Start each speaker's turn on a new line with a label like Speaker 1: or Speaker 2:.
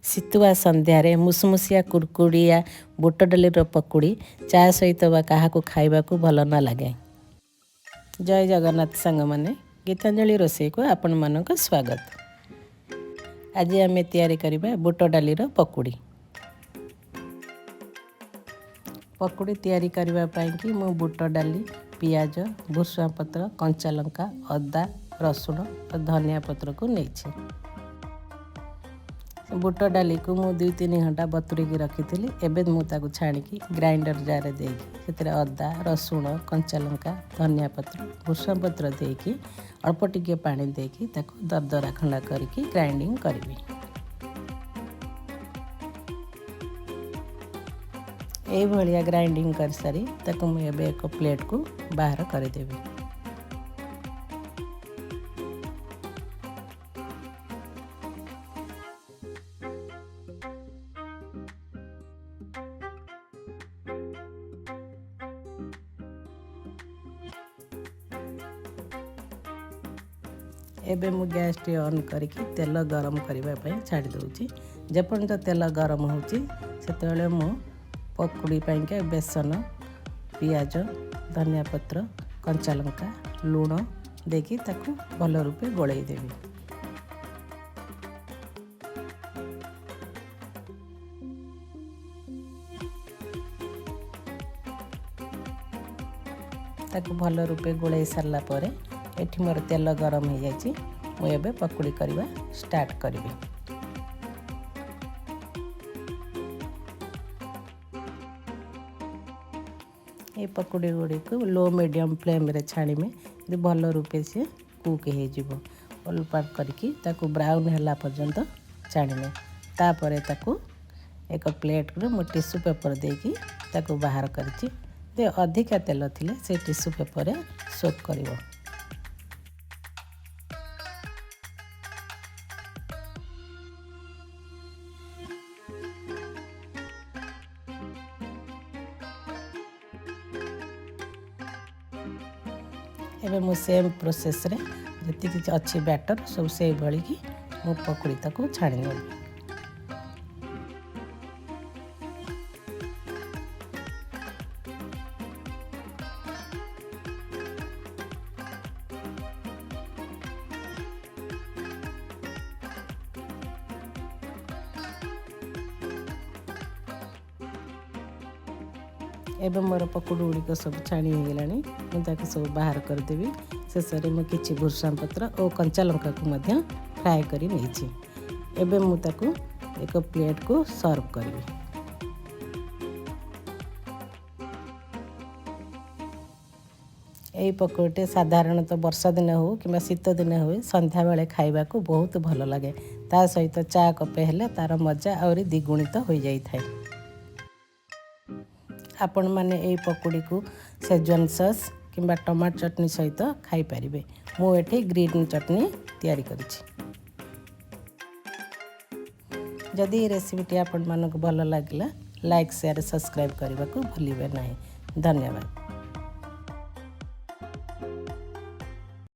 Speaker 1: शीतुआ संध्यारे मुसमुसिया कुरकुड़िया बुट डालीर पकुड़ी चा सहित बा क्या खावा भल न लगे। जय जगन्नाथ सांग मैंने गीतांजलि रोषे को आपण मानक स्वागत। आज आम तैयारी करबा बुट डालीर पकुड़ी। पकुड़ी तैयारी करबा पई कि मु बुट डाली पियाज भुसुआ पत्र कंचा लंका अदा रसुण और धनिया पत्र को नहीं। बुट डाली को मु 2-3 घंटा बतुरी रखी थी। एवं मुझे छाणिकी ग्राइंडर जार दे अदा रसुण कंचा लंका धनिया पत्र भुसुआ पत्र देकी अल्प टिके पानी देकी दरदरा खंडा करके ग्राइंडिंग करी। यही भाया ग्राइंडिंग कर सारी मुझे एक प्लेट को बाहर करदेवी। एबे मु गैस टी ऑन करके तेल गरम करने छाड़ी दूची। जेपर्यंत तेल गरम होची सेतेबेले मु पकुड़ी पाइंका बेसन पियाज धनिया पत्र कंचा लंका लूण देकी ताकू भल रूपे गोलई देवी। ताकू भल रूपे गोलई सारला परे एठी मोर तेल गरम हो जाइए। मुझे पकुड़ी करवा स्टार्ट करी। ये पकुड़ी गुड़ी को लो मीडियम फ्लेम रे छाणी में भल रूपे से कुक हो उलपाट करके ताकू ब्राउन है पर्यंत छाणी में तापर ताकू एक प्लेट रे मु टिश्यू पेपर देकी ताकू बाहर करची। अधिका तेल थिले से टिश्यू पेपर रे सोक करिवो। एबे मु सेम प्रोसेस रे जति कि अच्छी बैटर सब से भली की मु पकुड़ी ताको छाणी नेबी। एवं मोर पकुड़ी गुड़िक सब छाणी हो गलानी मुझे सब बाहर करदेवी। शेष में मुझे किसी भुसुआ पत्र और कंचा लंका को फ्राए कर नहीं। एवं मुझे एक प्लेट को सर्व करी। यही पकुड़ी साधारणतः वर्षा दिन हो कि शीत दिन हो संध्या बेले खाइबा को बहुत भल लगे। ता सहित चा कपे हेले तार मजा और द्विगुणित हो जाए। आपण माने यही पकुड़ी को सेजवान सॉस किंबा टमाटो चटनी सहित खाई पारिबे। मु एठी ग्रीन चटनी तैयारी करिछि। जदि ये रेसिपीटी आपण मानक भल लागिला लाइक शेयर सब्सक्राइब करने को भूलिबे नहीं। धन्यवाद।